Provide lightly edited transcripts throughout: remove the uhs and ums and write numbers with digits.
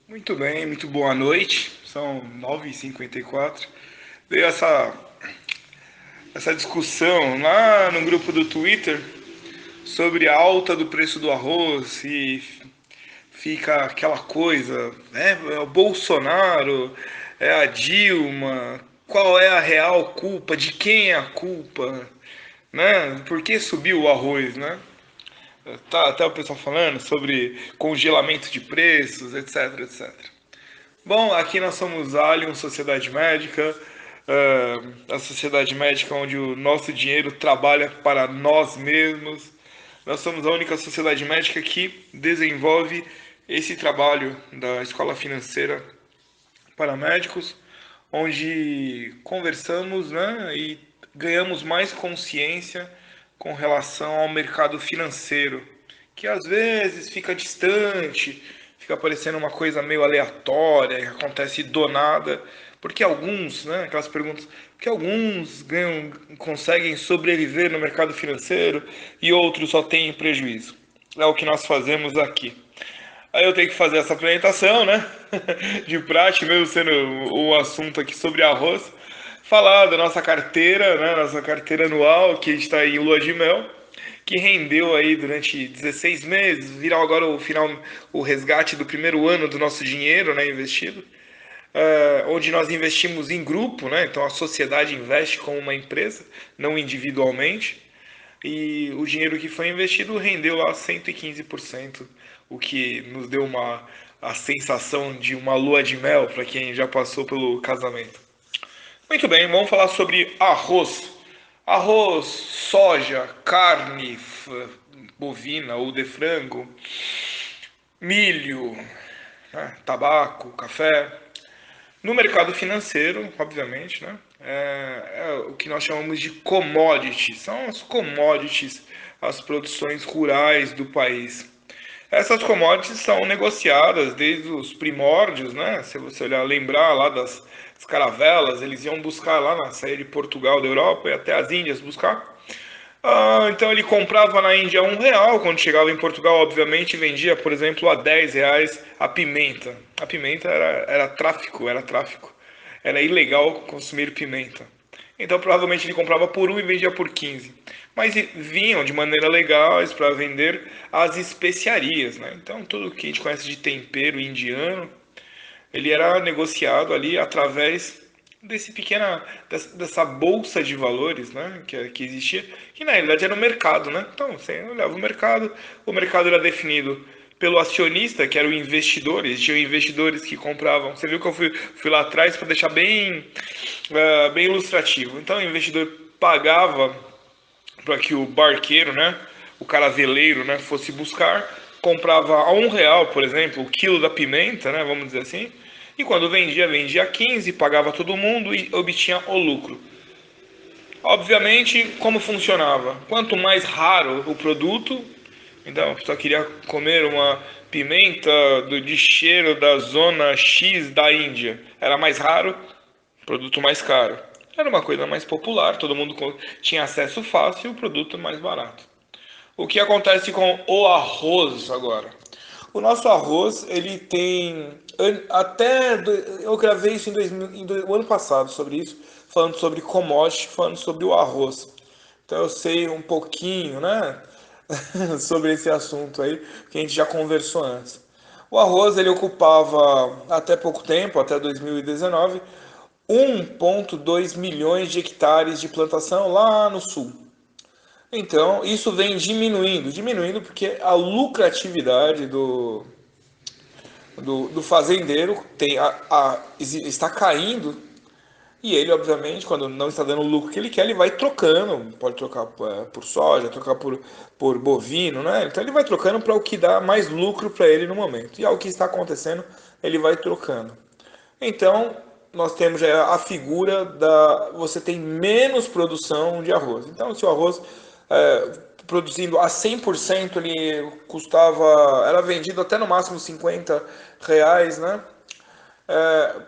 Muito bem, muito boa noite. São 9h54. Veio essa discussão lá no grupo do Twitter sobre a alta do preço do arroz e fica aquela coisa, né? É o Bolsonaro, é a Dilma, qual é a real culpa, de quem é a culpa, né? Por que subiu o arroz, né? Tá até o pessoal falando sobre congelamento de preços, etc, etc. Bom, aqui nós somos Alien, Sociedade Médica, a sociedade médica onde o nosso dinheiro trabalha para nós mesmos. Nós somos a única sociedade médica que desenvolve esse trabalho da escola financeira para médicos, onde conversamos, né, e ganhamos mais consciência com relação ao mercado financeiro, que às vezes fica distante, fica parecendo uma coisa meio aleatória, que acontece do nada, porque alguns, né, aquelas perguntas, porque alguns ganham, conseguem sobreviver no mercado financeiro e outros só têm prejuízo. É o que nós fazemos aqui. Aí eu tenho que fazer essa apresentação, né? De praxe, mesmo sendo o assunto aqui sobre arroz. Falar da nossa carteira, né? Nossa carteira anual, que está em lua de mel, que rendeu aí durante 16 meses, virou agora o resgate do primeiro ano do nosso dinheiro, né? Investido. Onde nós investimos em grupo, né? Então a sociedade investe como uma empresa, não individualmente. E o dinheiro que foi investido rendeu lá 115%, o que nos deu a sensação de uma lua de mel para quem já passou pelo casamento. Muito bem, vamos falar sobre arroz. Arroz, soja, carne bovina ou de frango, milho, né, tabaco, café. No mercado financeiro, obviamente, né, é o que nós chamamos de commodities. São as commodities, as produções rurais do país. Essas commodities são negociadas desde os primórdios, né? Se você olhar, lembrar lá das caravelas, eles iam buscar lá na saída de Portugal, da Europa e até as Índias buscar. Então ele comprava na Índia R$ 1, quando chegava em Portugal, obviamente, vendia, por exemplo, a R$ 10 a pimenta. A pimenta era tráfico, era tráfico. Era ilegal consumir pimenta. Então provavelmente ele comprava por 1 e vendia por 15. Mas vinham de maneira legais para vender as especiarias, né? Então tudo que a gente conhece de tempero indiano, ele era negociado ali através dessa bolsa de valores, né, que existia, que na realidade era o mercado, né? Então você olhava o mercado era definido pelo acionista, que era o investidor. Existiam investidores que compravam. Você viu que eu fui lá atrás para deixar bem ilustrativo. Então o investidor pagava para que o barqueiro, né, o caraveleiro, né, fosse buscar, comprava a R$ 1, por exemplo, o quilo da pimenta, né, vamos dizer assim, e quando vendia 15, pagava todo mundo e obtinha o lucro. Obviamente, como funcionava? Quanto mais raro o produto, então, a pessoa queria comer uma pimenta de cheiro da zona X da Índia, era mais raro, produto mais caro. Era uma coisa mais popular, todo mundo tinha acesso fácil e o produto mais barato. O que acontece com o arroz agora? O nosso arroz, ele tem eu gravei isso o ano passado sobre isso, falando sobre commodity, falando sobre o arroz. Então eu sei um pouquinho, né, sobre esse assunto aí que a gente já conversou antes. O arroz ele ocupava até pouco tempo, até 2019, 1,2 milhões de hectares de plantação lá no sul. Então, isso vem diminuindo porque a lucratividade do fazendeiro está caindo e ele, obviamente, quando não está dando o lucro que ele quer, ele vai trocando. Pode trocar por soja, trocar por bovino, né? Então ele vai trocando para o que dá mais lucro para ele no momento. E é o que está acontecendo, ele vai trocando. Então, nós temos já a figura você tem menos produção de arroz. Então, se o arroz produzindo a 100%, ele era vendido até no máximo R$ 50, né?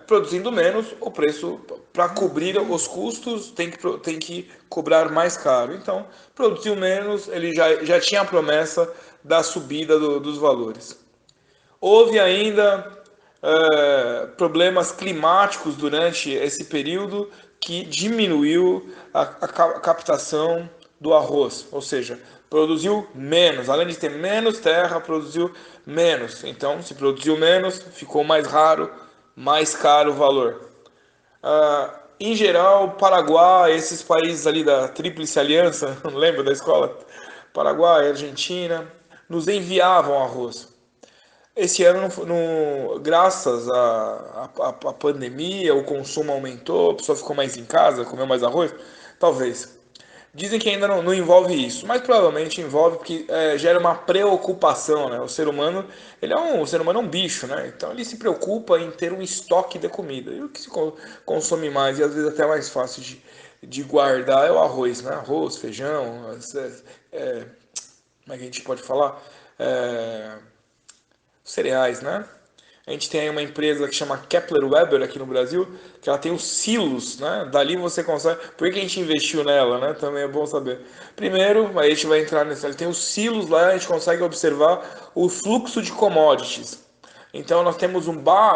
Produzindo menos, o preço para cobrir os custos tem que cobrar mais caro. Então, produziu menos, ele já tinha a promessa da subida dos valores. Houve ainda problemas climáticos durante esse período que diminuiu a captação do arroz, ou seja, produziu menos, além de ter menos terra, produziu menos. Então, se produziu menos, ficou mais raro, mais caro o valor. Em geral, Paraguai, esses países ali da Tríplice Aliança, lembra da escola? Paraguai, Argentina, nos enviavam arroz. Esse ano, graças à pandemia, o consumo aumentou, a pessoa ficou mais em casa, comeu mais arroz? Talvez. Dizem que ainda não envolve isso, mas provavelmente envolve porque gera uma preocupação, né? O ser humano é um bicho, né? Então ele se preocupa em ter um estoque de comida. E o que se consome mais e às vezes até mais fácil de guardar é o arroz, né? Arroz, feijão, como é que a gente pode falar? É, cereais, né? A gente tem aí uma empresa que chama Kepler Weber aqui no Brasil, que ela tem os silos, né? Dali você consegue. Por que a gente investiu nela, né? Também é bom saber. Primeiro, a gente vai entrar nesse. Ele tem os silos lá, a gente consegue observar o fluxo de commodities. Então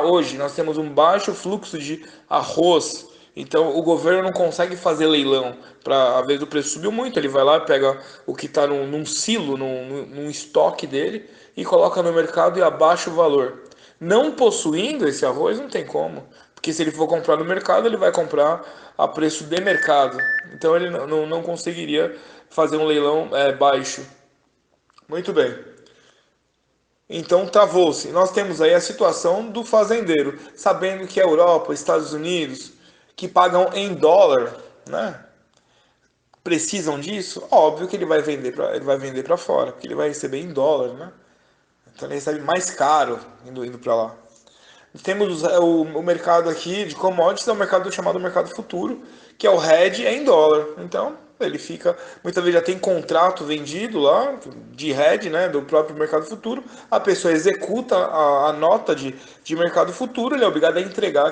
hoje nós temos um baixo fluxo de arroz. Então o governo não consegue fazer leilão para, às vezes o preço subiu muito, ele vai lá, pega o que está num silo, num estoque dele e coloca no mercado e abaixa o valor. Não possuindo esse arroz, não tem como. Porque se ele for comprar no mercado, ele vai comprar a preço de mercado. Então ele não conseguiria fazer um leilão baixo. Muito bem. Então travou-se. Nós temos aí a situação do fazendeiro, sabendo que a Europa, Estados Unidos, que pagam em dólar, né? Precisam disso, óbvio que ele vai vender para fora, porque ele vai receber em dólar, né? Então ele recebe mais caro indo para lá. Temos o mercado aqui de commodities, é o mercado chamado mercado futuro, que é o hedge em dólar. Então, ele fica, muitas vezes já tem contrato vendido lá, de hedge, né, do próprio mercado futuro, a pessoa executa a nota de mercado futuro, ele é obrigado a entregar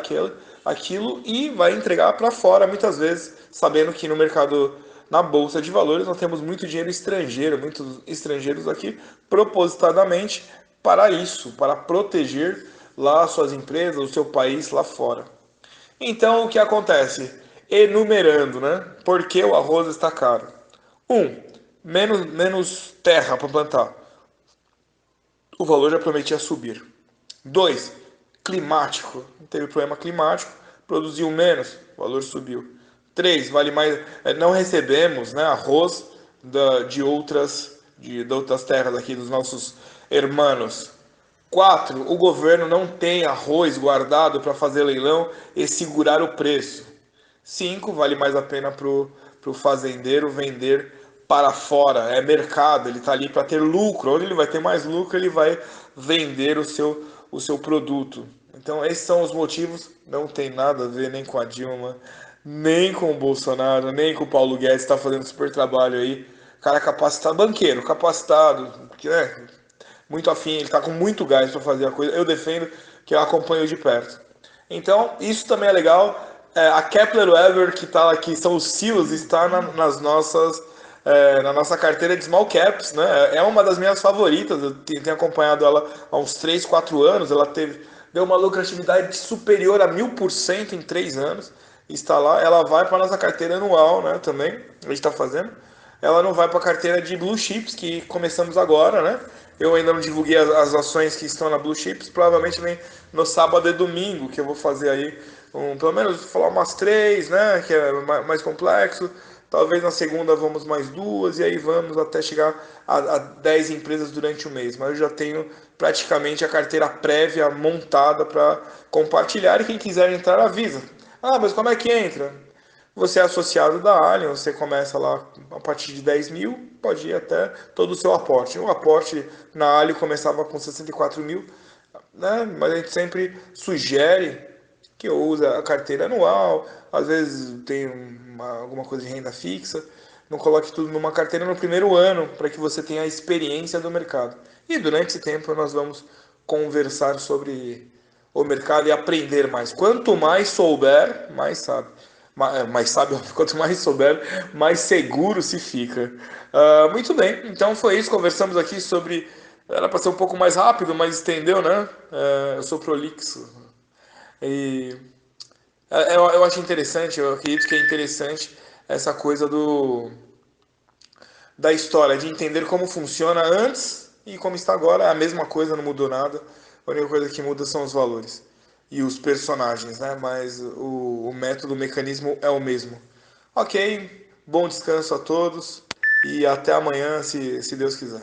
aquilo e vai entregar para fora, muitas vezes, sabendo que no mercado, na bolsa de valores, nós temos muito dinheiro estrangeiro, muitos estrangeiros aqui, propositadamente para isso, para proteger lá suas empresas, o seu país lá fora. Então o que acontece? Enumerando, né? Por que o arroz está caro? Menos terra para plantar. O valor já prometia subir. 2, climático. Teve problema climático, produziu menos, o valor subiu. 3, vale mais. Não recebemos, né, arroz de outras terras aqui dos nossos hermanos. 4, o governo não tem arroz guardado para fazer leilão e segurar o preço. 5, vale mais a pena para o fazendeiro vender para fora. É mercado, ele está ali para ter lucro. Onde ele vai ter mais lucro, ele vai vender o seu produto. Então, esses são os motivos. Não tem nada a ver nem com a Dilma, nem com o Bolsonaro, nem com o Paulo Guedes, está fazendo super trabalho aí. Cara capacitado, banqueiro, capacitado, que, né, muito afim, ele está com muito gás para fazer a coisa. Eu defendo que eu acompanho de perto. Então, isso também é legal. A Kepler Weber, que está aqui, são os silos, está na nossa carteira de small caps, né? É uma das minhas favoritas. Eu tenho acompanhado ela há uns 3, 4 anos. Deu uma lucratividade superior a 1000% em 3 anos. Está lá, ela vai para a nossa carteira anual, né? Também, a gente está fazendo. Ela não vai para a carteira de Blue Chips, que começamos agora, né? Eu ainda não divulguei as ações que estão na Blue Chips, provavelmente vem no sábado e domingo, que eu vou fazer aí, pelo menos falar umas 3, né? Que é mais complexo. Talvez na segunda vamos mais 2, e aí vamos até chegar a 10 empresas durante o mês. Mas eu já tenho praticamente a carteira prévia montada para compartilhar, e quem quiser entrar avisa. Ah, mas como é que entra? Você é associado da Allian, você começa lá a partir de 10 mil, pode ir até todo o seu aporte. O aporte na Allian começava com 64 mil, né? Mas a gente sempre sugere que eu use a carteira anual, às vezes tem alguma coisa de renda fixa, não coloque tudo numa carteira no primeiro ano, para que você tenha a experiência do mercado. E durante esse tempo nós vamos conversar sobre o mercado e aprender mais. Quanto mais souber, mais sabe. Mais sabe, quanto mais souber, mais seguro se fica. Muito bem, então foi isso. Conversamos aqui sobre Era para ser um pouco mais rápido, mas estendeu, né? Eu sou prolixo. E eu acho interessante, eu acredito que é interessante essa coisa da história, de entender como funciona antes e como está agora. É a mesma coisa, não mudou nada. A única coisa que muda são os valores e os personagens, né? Mas o método, o mecanismo é o mesmo. Ok, bom descanso a todos e até amanhã, se Deus quiser.